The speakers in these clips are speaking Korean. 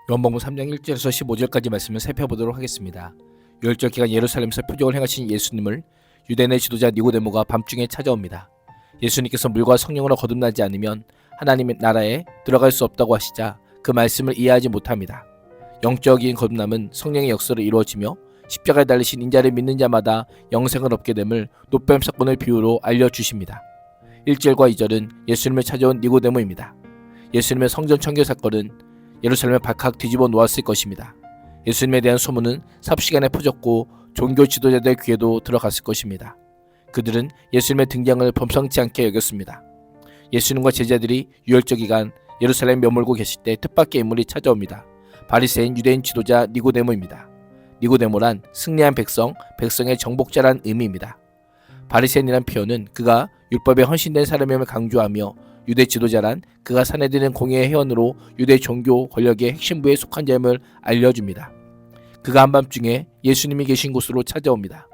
요한복음 3장 1절에서 15절까지 말씀을 살펴보도록 하겠습니다. 유월절 기간 예루살렘에서 표적을 행하신 예수님을 유대인의 지도자 니고데모가 밤중에 찾아옵니다. 예수님께서 물과 성령으로 거듭나지 않으면 하나님의 나라에 들어갈 수 없다고 하시자 그 말씀을 이해하지 못합니다. 영적인 거듭남은 성령의 역사로 이루어지며 십자가에 달리신 인자를 믿는 자마다 영생을 얻게 됨을 노뱀 사건을 비유로 알려주십니다. 1절과 2절은 예수님을 찾아온 니고데모입니다. 예수님의 성전 청교 사건은 예루살렘을 발칵 뒤집어 놓았을 것입니다. 예수님에 대한 소문은 삽시간에 퍼졌고 종교 지도자들의 귀에도 들어갔을 것입니다. 그들은 예수님의 등장을 범상치 않게 여겼습니다. 예수님과 제자들이 유월절 기간 예루살렘 머물고 계실 때 뜻밖의 인물이 찾아옵니다. 바리새인 유대인 지도자 니고데모입니다. 니고데모란 승리한 백성, 백성의 정복자란 의미입니다. 바리새인이란 표현은 그가 율법에 헌신된 사람임을 강조하며 유대 지도자란 그가 사내들은 공의의 회원으로 유대 종교 권력의 핵심부에 속한 자임을 알려줍니다. 그가 한밤중에 예수님이 계신 곳으로 찾아옵니다.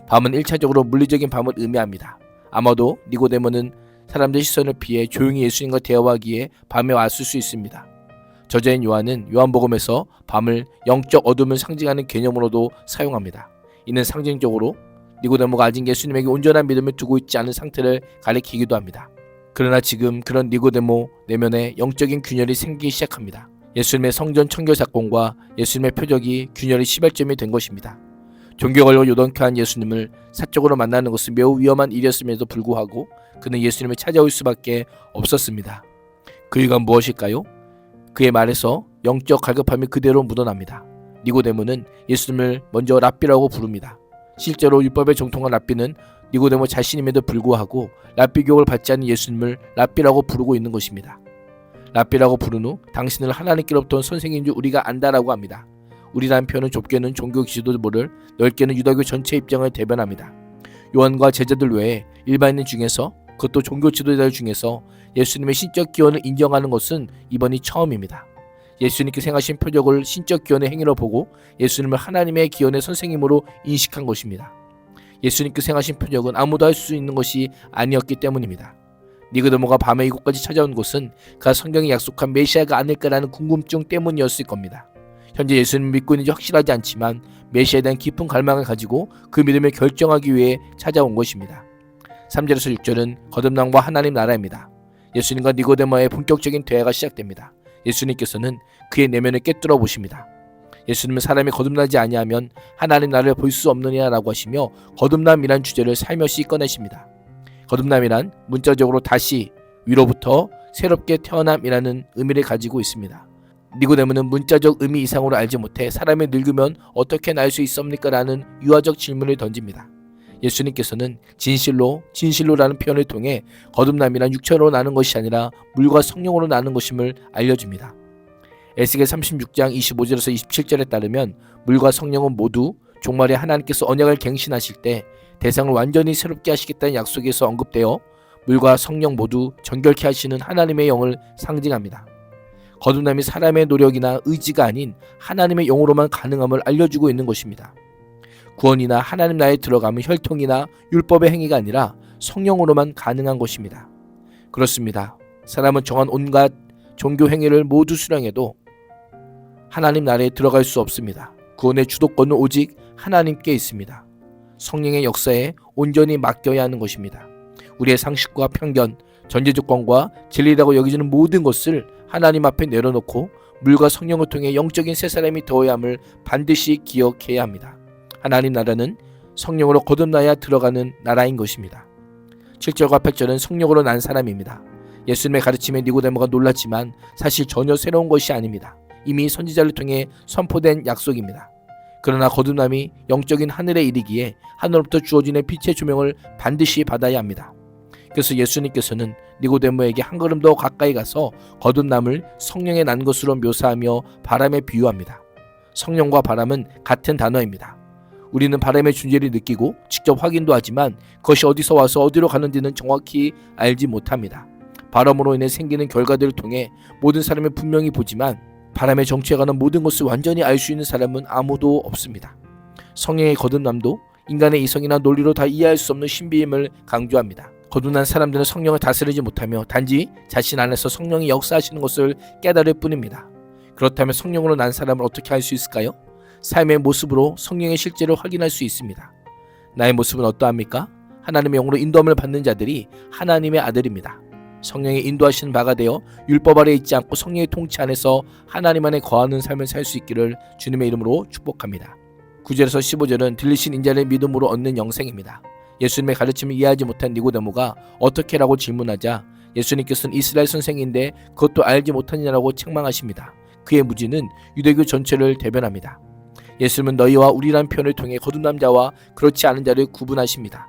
밤은 1차적으로 물리적인 밤을 의미합니다. 아마도 니고데모는 사람들 시선을 피해 조용히 예수님과 대화하기에 밤에 왔을 수 있습니다. 저자인 요한은 요한복음에서 밤을 영적 어둠을 상징하는 개념으로도 사용합니다. 이는 상징적으로 니고데모가 아직 예수님에게 온전한 믿음을 두고 있지 않은 상태를 가리키기도 합니다. 그러나 지금 그런 니고데모 내면에 영적인 균열이 생기기 시작합니다. 예수님의 성전 청교 사건과 예수님의 표적이 균열의 시발점이 된 것입니다. 종교 권력을 요동케 한 예수님을 사적으로 만나는 것은 매우 위험한 일이었음에도 불구하고 그는 예수님을 찾아올 수밖에 없었습니다. 그 이유가 무엇일까요? 그의 말에서 영적 갈급함이 그대로 묻어납니다. 니고데모는 예수님을 먼저 랍비라고 부릅니다. 실제로 율법에 정통한 랍비는 니고데모 자신임에도 불구하고 랍비 교육을 받지 않은 예수님을 랍비라고 부르고 있는 것입니다. 랍비라고 부른 후 당신을 하나님께로부터 온 선생인 줄 우리가 안다라고 합니다. 우리라는 표현은 좁게는 종교 지도부를 넓게는 유다교 전체 입장을 대변합니다. 요한과 제자들 외에 일반인 중에서 그것도 종교 지도자들 중에서 예수님의 신적 기원을 인정하는 것은 이번이 처음입니다. 예수님께서 행하신 표적을 신적 기원의 행위로 보고 예수님을 하나님의 기원의 선생님으로 인식한 것입니다. 예수님께서 행하신 표적은 아무도 할 수 있는 것이 아니었기 때문입니다. 니고데모가 밤에 이곳까지 찾아온 것은 그가 성경에 약속한 메시아가 아닐까라는 궁금증 때문이었을 겁니다. 현재 예수님을 믿고 있는지 확실하지 않지만 메시아에 대한 깊은 갈망을 가지고 그 믿음을 결정하기 위해 찾아온 것입니다. 3절에서 6절은 거듭남과 하나님 나라입니다. 예수님과 니고데모의 본격적인 대화가 시작됩니다. 예수님께서는 그의 내면을 꿰뚫어 보십니다. 예수님은 사람이 거듭나지 아니하면 하나님 나라를 볼 수 없느냐라고 하시며 거듭남이란 주제를 살며시 꺼내십니다. 거듭남이란 문자적으로 다시 위로부터 새롭게 태어남이라는 의미를 가지고 있습니다. 니고데모는 문자적 의미 이상으로 알지 못해 사람이 늙으면 어떻게 날 수 있습니까? 라는 유아적 질문을 던집니다. 예수님께서는 진실로라는 표현을 통해 거듭남이란 육체로 나는 것이 아니라 물과 성령으로 나는 것임을 알려줍니다. 에스겔 36장 25절에서 27절에 따르면 물과 성령은 모두 종말에 하나님께서 언약을 갱신하실 때 대상을 완전히 새롭게 하시겠다는 약속에서 언급되어 물과 성령 모두 정결케 하시는 하나님의 영을 상징합니다. 거듭남이 사람의 노력이나 의지가 아닌 하나님의 영으로만 가능함을 알려주고 있는 것입니다. 구원이나 하나님 나라에 들어가면 혈통이나 율법의 행위가 아니라 성령으로만 가능한 것입니다. 그렇습니다. 사람은 정한 온갖 종교 행위를 모두 수령해도 하나님 나라에 들어갈 수 없습니다. 구원의 주도권은 오직 하나님께 있습니다. 성령의 역사에 온전히 맡겨야 하는 것입니다. 우리의 상식과 편견, 전제조건과 진리라고 여기지는 모든 것을 하나님 앞에 내려놓고 물과 성령을 통해 영적인 새 사람이 되어야 함을 반드시 기억해야 합니다. 하나님 나라는 성령으로 거듭나야 들어가는 나라인 것입니다. 7절과 8절은 성령으로 난 사람입니다. 예수님의 가르침에 니고데모가 놀랐지만 사실 전혀 새로운 것이 아닙니다. 이미 선지자를 통해 선포된 약속입니다. 그러나 거듭남이 영적인 하늘에 이르기에 하늘로부터 주어지는 빛의 조명을 반드시 받아야 합니다. 그래서 예수님께서는 니고데모에게 한 걸음 더 가까이 가서 거듭남을 성령에 난 것으로 묘사하며 바람에 비유합니다. 성령과 바람은 같은 단어입니다. 우리는 바람의 존재를 느끼고 직접 확인도 하지만 그것이 어디서 와서 어디로 가는지는 정확히 알지 못합니다. 바람으로 인해 생기는 결과들을 통해 모든 사람이 분명히 보지만 바람의 정체에 관한 모든 것을 완전히 알 수 있는 사람은 아무도 없습니다. 성령의 거듭남도 인간의 이성이나 논리로 다 이해할 수 없는 신비임을 강조합니다. 거듭난 사람들은 성령을 다스리지 못하며 단지 자신 안에서 성령이 역사하시는 것을 깨달을 뿐입니다. 그렇다면 성령으로 난 사람을 어떻게 알 수 있을까요? 삶의 모습으로 성령의 실제를 확인할 수 있습니다. 나의 모습은 어떠합니까? 하나님의 영으로 인도함을 받는 자들이 하나님의 아들입니다. 성령의 인도하시는 바가 되어 율법 아래 있지 않고 성령의 통치 안에서 하나님 안에 거하는 삶을 살 수 있기를 주님의 이름으로 축복합니다. 9절에서 15절은 들리신 인자를 믿음으로 얻는 영생입니다. 예수님의 가르침을 이해하지 못한 니고데모가 어떻게라고 질문하자 예수님께서는 이스라엘 선생인데 그것도 알지 못하느냐라고 책망하십니다. 그의 무지는 유대교 전체를 대변합니다. 예수님은 너희와 우리란 표현을 통해 거듭난 자와 그렇지 않은 자를 구분하십니다.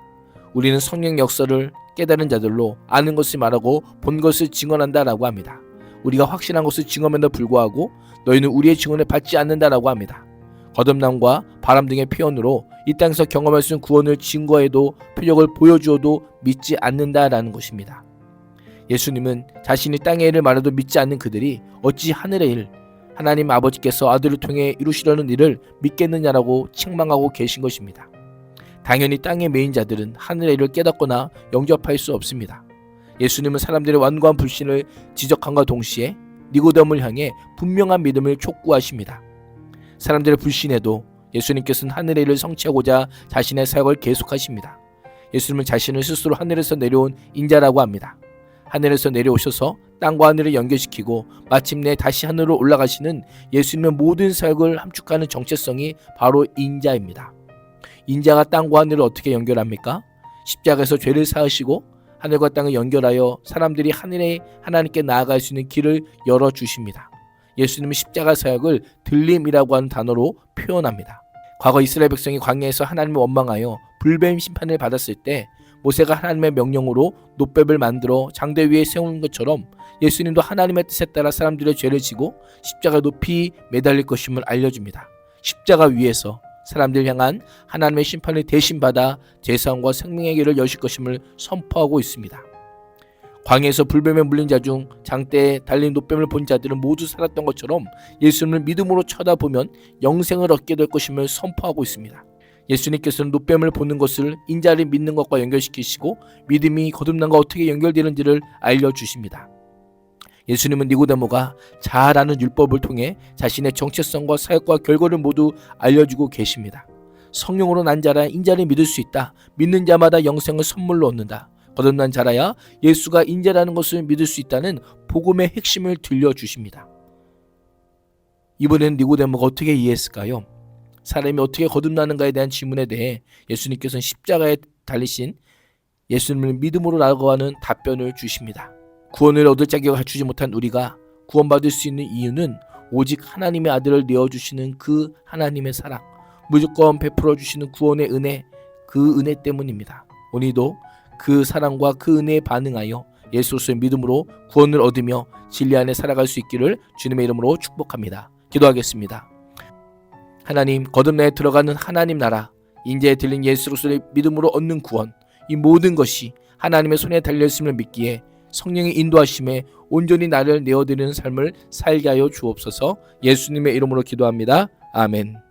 우리는 성령 역사를 깨달은 자들로 아는 것을 말하고 본 것을 증언한다라고 합니다. 우리가 확신한 것을 증언함에도 불구하고 너희는 우리의 증언을 받지 않는다라고 합니다. 거듭남과 바람 등의 표현으로 이 땅에서 경험할 수 있는 구원을 증거해도 표적을 보여주어도 믿지 않는다라는 것입니다. 예수님은 자신이 땅의 일을 말해도 믿지 않는 그들이 어찌 하늘의 일, 하나님 아버지께서 아들을 통해 이루시려는 일을 믿겠느냐라고 책망하고 계신 것입니다. 당연히 땅의 메인 자들은 하늘의 일을 깨닫거나 영접할 수 없습니다. 예수님은 사람들의 완고한 불신을 지적함과 동시에 니고데모를 향해 분명한 믿음을 촉구하십니다. 사람들의 불신에도 예수님께서는 하늘의 일을 성취하고자 자신의 사역을 계속하십니다. 예수님은 자신을 스스로 하늘에서 내려온 인자라고 합니다. 하늘에서 내려오셔서 땅과 하늘을 연결시키고 마침내 다시 하늘로 올라가시는 예수님의 모든 사역을 함축하는 정체성이 바로 인자입니다. 인자가 땅과 하늘을 어떻게 연결합니까? 십자가에서 죄를 사하시고 하늘과 땅을 연결하여 사람들이 하늘에 하나님께 나아갈 수 있는 길을 열어주십니다. 예수님은 십자가 사역을 들림이라고 하는 단어로 표현합니다. 과거 이스라엘 백성이 광야에서 하나님을 원망하여 불뱀 심판을 받았을 때 모세가 하나님의 명령으로 놋뱀을 만들어 장대 위에 세우는 것처럼 예수님도 하나님의 뜻에 따라 사람들의 죄를 지고 십자가 높이 매달릴 것임을 알려줍니다. 십자가 위에서 사람들 향한 하나님의 심판을 대신 받아 제사함과 생명의 길을 여실 것임을 선포하고 있습니다. 광야에서 불뱀에 물린 자 중 장대에 달린 놋뱀을 본 자들은 모두 살았던 것처럼 예수님을 믿음으로 쳐다보면 영생을 얻게 될 것임을 선포하고 있습니다. 예수님께서는 놋뱀을 보는 것을 인자를 믿는 것과 연결시키시고 믿음이 거듭남과 어떻게 연결되는지를 알려주십니다. 예수님은 니고데모가 잘 아는 율법을 통해 자신의 정체성과 사역과 결과를 모두 알려주고 계십니다. 성령으로 난 자라 인자를 믿을 수 있다. 믿는 자마다 영생을 선물로 얻는다. 거듭난 자라야 예수가 인자라는 것을 믿을 수 있다는 복음의 핵심을 들려주십니다. 이번에는 니고데모가 어떻게 이해했을까요? 사람이 어떻게 거듭나는가에 대한 질문에 대해 예수님께서는 십자가에 달리신 예수님을 믿음으로 나아가는 답변을 주십니다. 구원을 얻을 자격을 갖추지 못한 우리가 구원받을 수 있는 이유는 오직 하나님의 아들을 내어주시는 그 하나님의 사랑, 무조건 베풀어 주시는 구원의 은혜, 그 은혜 때문입니다. 오늘도 그 사랑과 그 은혜에 반응하여 예수의 믿음으로 구원을 얻으며 진리 안에 살아갈 수 있기를 주님의 이름으로 축복합니다. 기도하겠습니다. 하나님, 거듭나에 들어가는 하나님 나라, 인자에 들린 예수로서의 믿음으로 얻는 구원, 이 모든 것이 하나님의 손에 달려있음을 믿기에 성령의 인도하심에 온전히 나를 내어드리는 삶을 살게 하여 주옵소서. 예수님의 이름으로 기도합니다. 아멘.